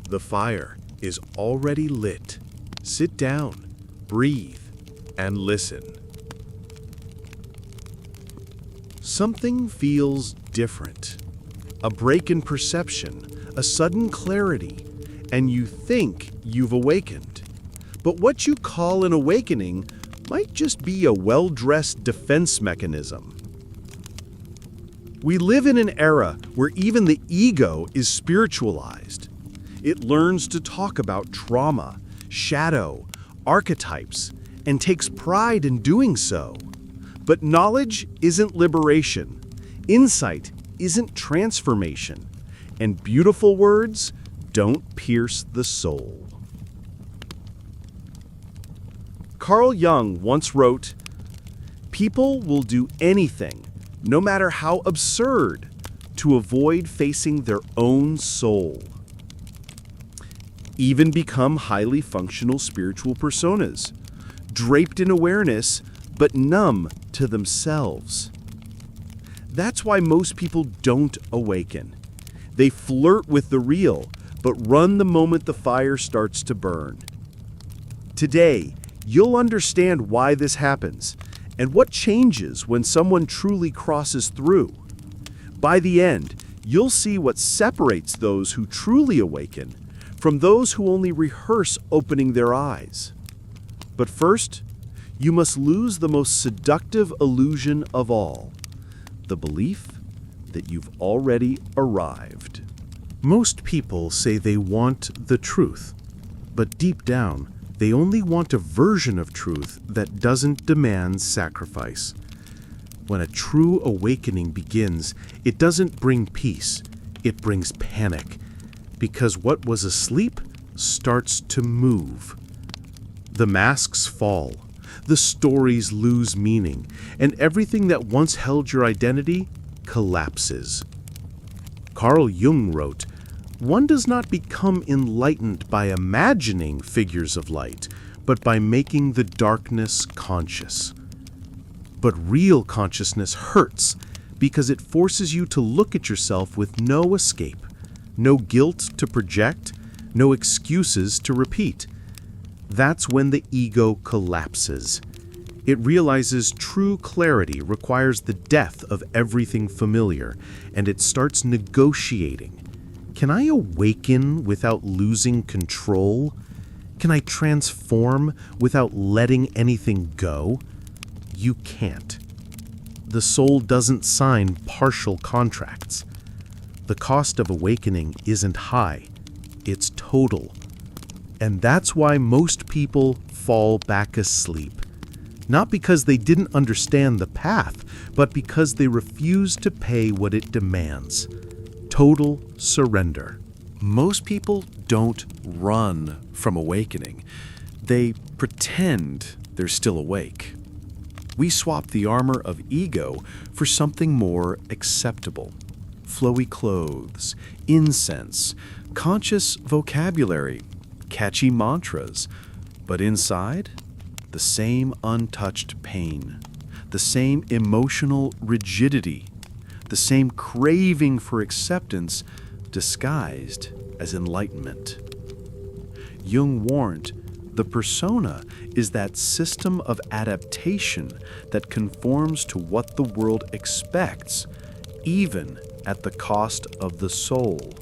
The fire is already lit. Sit down, breathe, and listen. Something feels different. A break in perception, a sudden clarity, and you think you've awakened. But what you call an awakening might just be a well-dressed defense mechanism. We live in an era where even the ego is spiritualized. It learns to talk about trauma, shadow, archetypes, and takes pride in doing so. But knowledge isn't liberation. Insight isn't transformation. And beautiful words don't pierce the soul. Carl Jung once wrote, "People will do anything, no matter how absurd, to avoid facing their own soul." Even become highly functional spiritual personas, draped in awareness, but numb to themselves. That's why most people don't awaken. They flirt with the real, but run the moment the fire starts to burn. Today, you'll understand why this happens and what changes when someone truly crosses through. By the end, you'll see what separates those who truly awaken from those who only rehearse opening their eyes. But first, you must lose the most seductive illusion of all, the belief that you've already arrived. Most people say they want the truth, but deep down, they only want a version of truth that doesn't demand sacrifice. When a true awakening begins, it doesn't bring peace, it brings panic, because what was asleep starts to move. The masks fall, the stories lose meaning, and everything that once held your identity collapses. Carl Jung wrote, "One does not become enlightened by imagining figures of light, but by making the darkness conscious." But real consciousness hurts because it forces you to look at yourself with no escape, no guilt to project, no excuses to repeat. That's when the ego collapses. It realizes true clarity requires the death of everything familiar, and it starts negotiating. Can I awaken without losing control? Can I transform without letting anything go? You can't. The soul doesn't sign partial contracts. The cost of awakening isn't high, it's total. And that's why most people fall back asleep. Not because they didn't understand the path, but because they refuse to pay what it demands. Total surrender. Most people don't run from awakening. They pretend they're still awake. We swap the armor of ego for something more acceptable. Flowy clothes, incense, conscious vocabulary, catchy mantras, but inside, the same untouched pain, the same emotional rigidity, the same craving for acceptance disguised as enlightenment. Jung warned, the persona is that system of adaptation that conforms to what the world expects, even at the cost of the soul.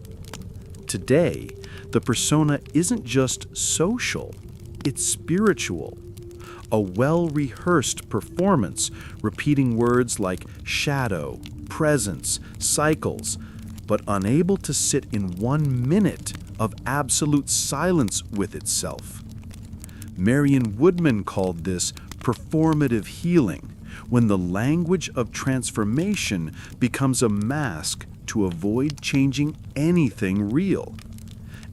Today, the persona isn't just social, it's spiritual. A well-rehearsed performance repeating words like shadow, presence, cycles, but unable to sit in 1 minute of absolute silence with itself. Marion Woodman called this performative healing, when the language of transformation becomes a mask to avoid changing anything real.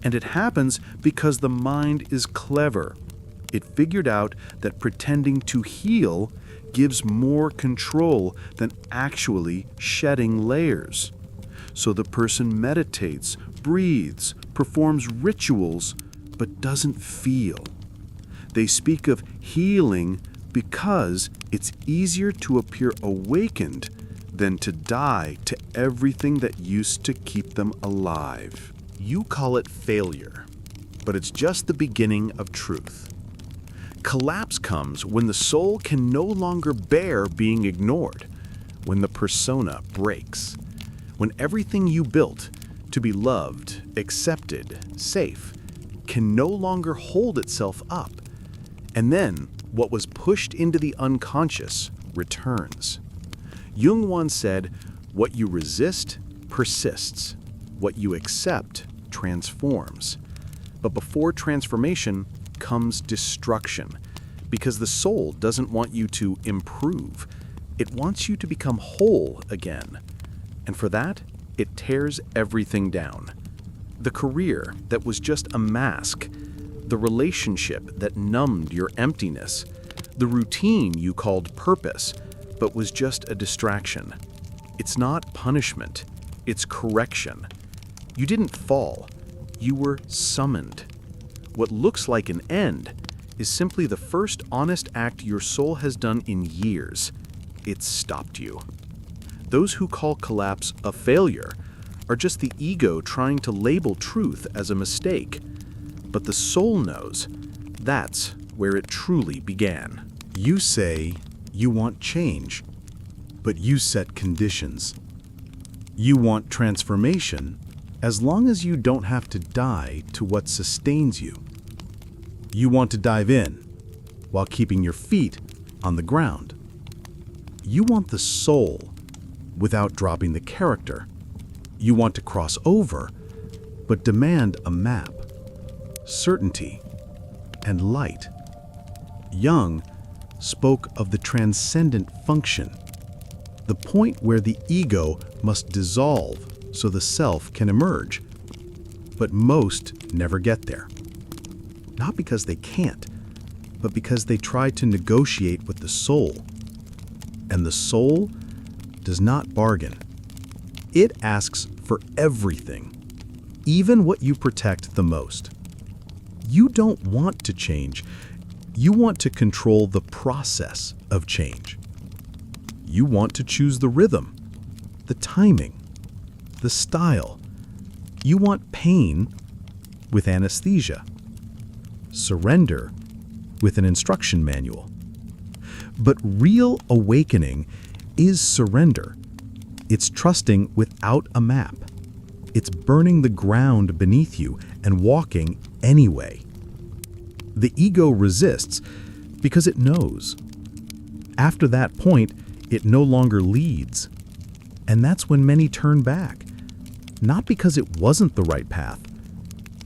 And it happens because the mind is clever. It figured out that pretending to heal gives more control than actually shedding layers. So the person meditates, breathes, performs rituals, but doesn't feel. They speak of healing because it's easier to appear awakened than to die to everything that used to keep them alive. You call it failure, but it's just the beginning of truth. Collapse comes when the soul can no longer bear being ignored, when the persona breaks, when everything you built to be loved, accepted, safe, can no longer hold itself up, and then what was pushed into the unconscious returns. Jung once said, "What you resist persists. What you accept transforms." But before transformation comes destruction, because the soul doesn't want you to improve. It wants you to become whole again. And for that, it tears everything down. The career that was just a mask, the relationship that numbed your emptiness, the routine you called purpose, but was just a distraction. It's not punishment, it's correction. You didn't fall, you were summoned. What looks like an end is simply the first honest act your soul has done in years. It stopped you. Those who call collapse a failure are just the ego trying to label truth as a mistake. But the soul knows that's where it truly began. You say you want change, but you set conditions. You want transformation as long as you don't have to die to what sustains you. You want to dive in while keeping your feet on the ground. You want the soul without dropping the character. You want to cross over, but demand a map, certainty, and light. Jung spoke of the transcendent function, the point where the ego must dissolve so the self can emerge. But most never get there. Not because they can't, but because they try to negotiate with the soul. And the soul does not bargain. It asks for everything, even what you protect the most. You don't want to change. You want to control the process of change. You want to choose the rhythm, the timing, the style. You want pain with anesthesia, surrender with an instruction manual. But real awakening is surrender. It's trusting without a map. It's burning the ground beneath you and walking anyway. The ego resists because it knows. After that point, it no longer leads. And that's when many turn back. Not because it wasn't the right path,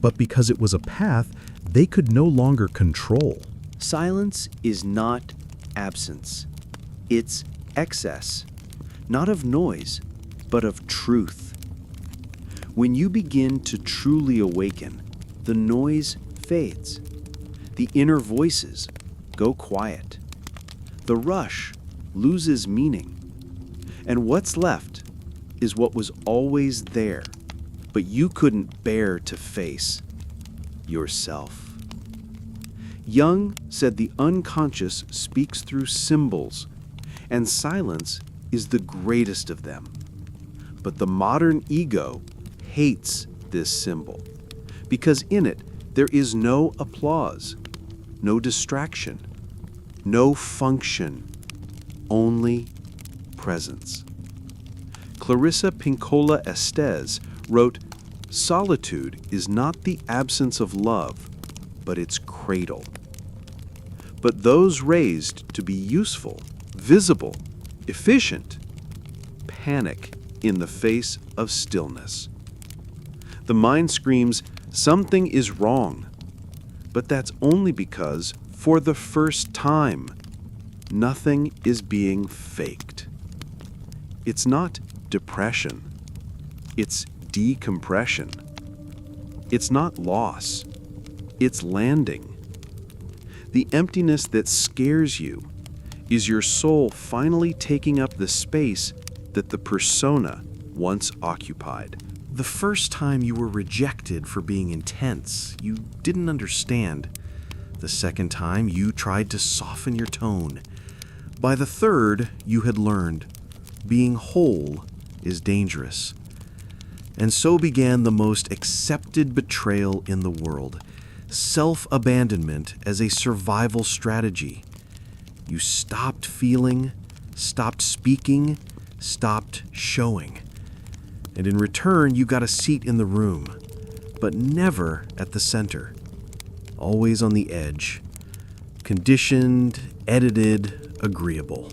but because it was a path they could no longer control. Silence is not absence. It's excess, not of noise, but of truth. When you begin to truly awaken, the noise fades. The inner voices go quiet. The rush loses meaning. And what's left is what was always there, but you couldn't bear to face: yourself. Jung said the unconscious speaks through symbols, and silence is the greatest of them. But the modern ego hates this symbol, because in it there is no applause, no distraction, no function, only presence. Clarissa Pinkola Estes wrote, "Solitude is not the absence of love, but its cradle." But those raised to be useful, visible, efficient, panic in the face of stillness. The mind screams, something is wrong, but that's only because, for the first time, nothing is being faked. It's not depression. It's decompression. It's not loss. It's landing. The emptiness that scares you is your soul finally taking up the space that the persona once occupied. The first time you were rejected for being intense, you didn't understand. The second time, you tried to soften your tone. By the third, you had learned being whole is dangerous. And so began the most accepted betrayal in the world, self-abandonment as a survival strategy. You stopped feeling, stopped speaking, stopped showing. And in return, you got a seat in the room, but never at the center. Always on the edge. Conditioned, edited, agreeable.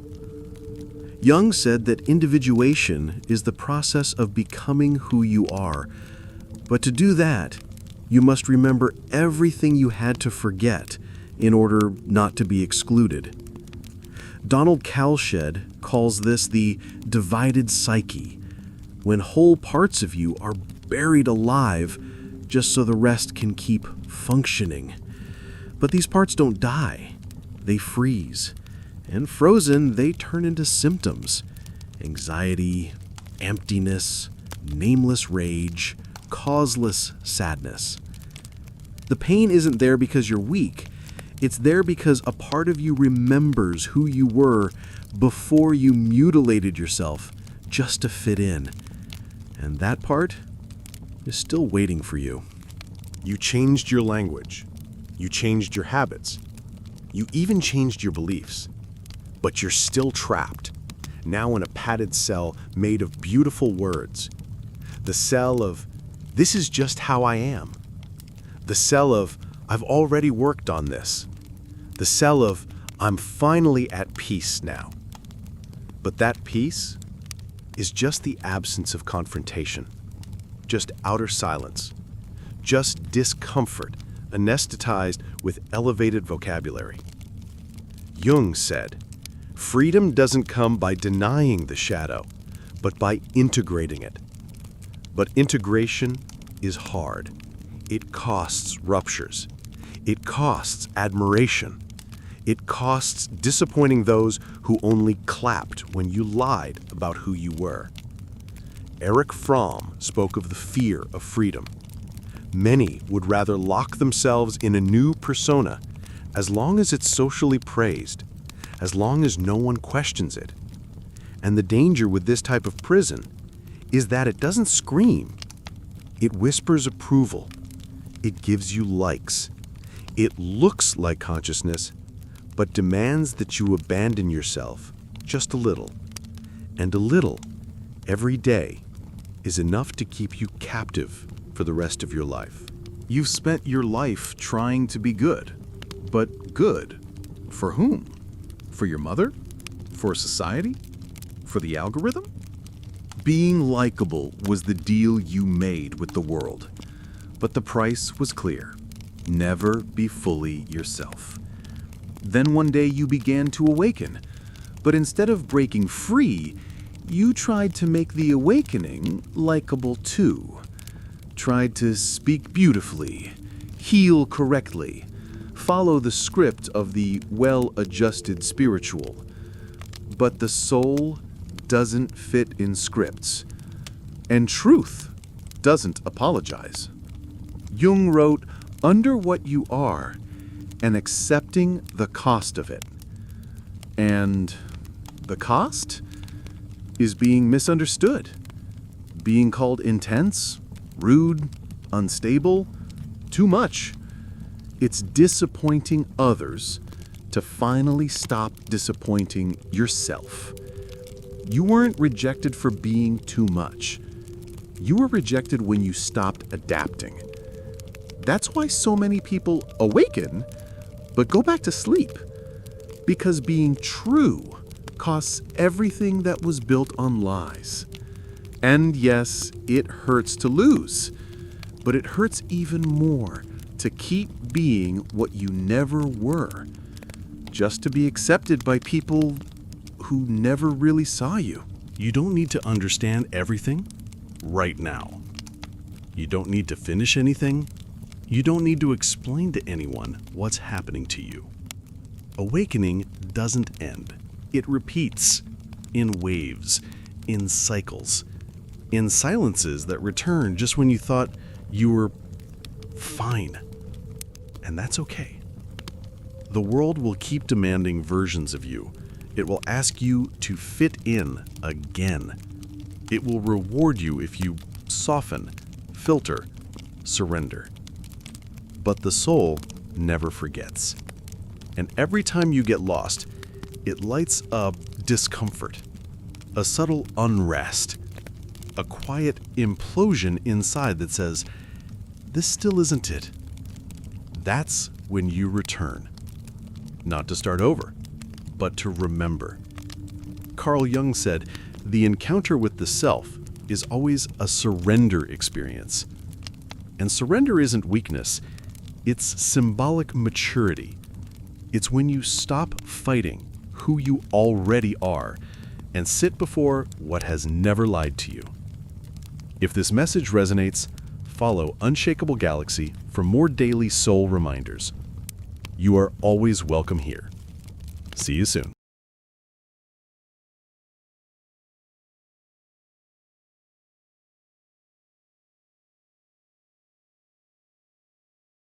Jung said that individuation is the process of becoming who you are. But to do that, you must remember everything you had to forget in order not to be excluded. Donald Kalshed calls this the divided psyche, when whole parts of you are buried alive just so the rest can keep functioning. But these parts don't die. They freeze. And frozen, they turn into symptoms. Anxiety, emptiness, nameless rage, causeless sadness. The pain isn't there because you're weak. It's there because a part of you remembers who you were before you mutilated yourself just to fit in. And that part is still waiting for you. You changed your language. You changed your habits. You even changed your beliefs. But you're still trapped, now in a padded cell made of beautiful words. The cell of, this is just how I am. The cell of, I've already worked on this. The cell of, I'm finally at peace now. But that peace is just the absence of confrontation, just outer silence, just discomfort anesthetized with elevated vocabulary. Jung said, freedom doesn't come by denying the shadow, but by integrating it. But integration is hard. It costs ruptures. It costs admiration. It costs disappointing those who only clapped when you lied about who you were. Erich Fromm spoke of the fear of freedom. Many would rather lock themselves in a new persona as long as it's socially praised, as long as no one questions it. And the danger with this type of prison is that it doesn't scream. It whispers approval. It gives you likes. It looks like consciousness, but demands that you abandon yourself just a little. And a little, every day, is enough to keep you captive for the rest of your life. You've spent your life trying to be good. But good? For whom? For your mother? For society? For the algorithm? Being likable was the deal you made with the world. But the price was clear. Never be fully yourself. Then one day you began to awaken. But instead of breaking free, you tried to make the awakening likable too. Tried to speak beautifully, heal correctly, follow the script of the well-adjusted spiritual. But the soul doesn't fit in scripts, and truth doesn't apologize. Jung wrote, "Under what you are, and accepting the cost of it." And the cost is being misunderstood, being called intense, rude, unstable, too much. It's disappointing others to finally stop disappointing yourself. You weren't rejected for being too much. You were rejected when you stopped adapting. That's why so many people awaken, but go back to sleep. Because being true costs everything that was built on lies. And yes, it hurts to lose, but it hurts even more to keep being what you never were, just to be accepted by people who never really saw you. You don't need to understand everything right now. You don't need to finish anything. You don't need to explain to anyone what's happening to you. Awakening doesn't end. It repeats in waves, in cycles, in silences that return just when you thought you were fine. And that's okay. The world will keep demanding versions of you. It will ask you to fit in again. It will reward you if you soften, filter, surrender. But the soul never forgets. And every time you get lost, it lights a discomfort, a subtle unrest, a quiet implosion inside that says, this still isn't it. That's when you return. Not to start over, but to remember. Carl Jung said, the encounter with the self is always a surrender experience. And surrender isn't weakness, it's symbolic maturity. It's when you stop fighting who you already are and sit before what has never lied to you. If this message resonates, follow Unshakable Galaxy for more daily soul reminders. You are always welcome here. See you soon.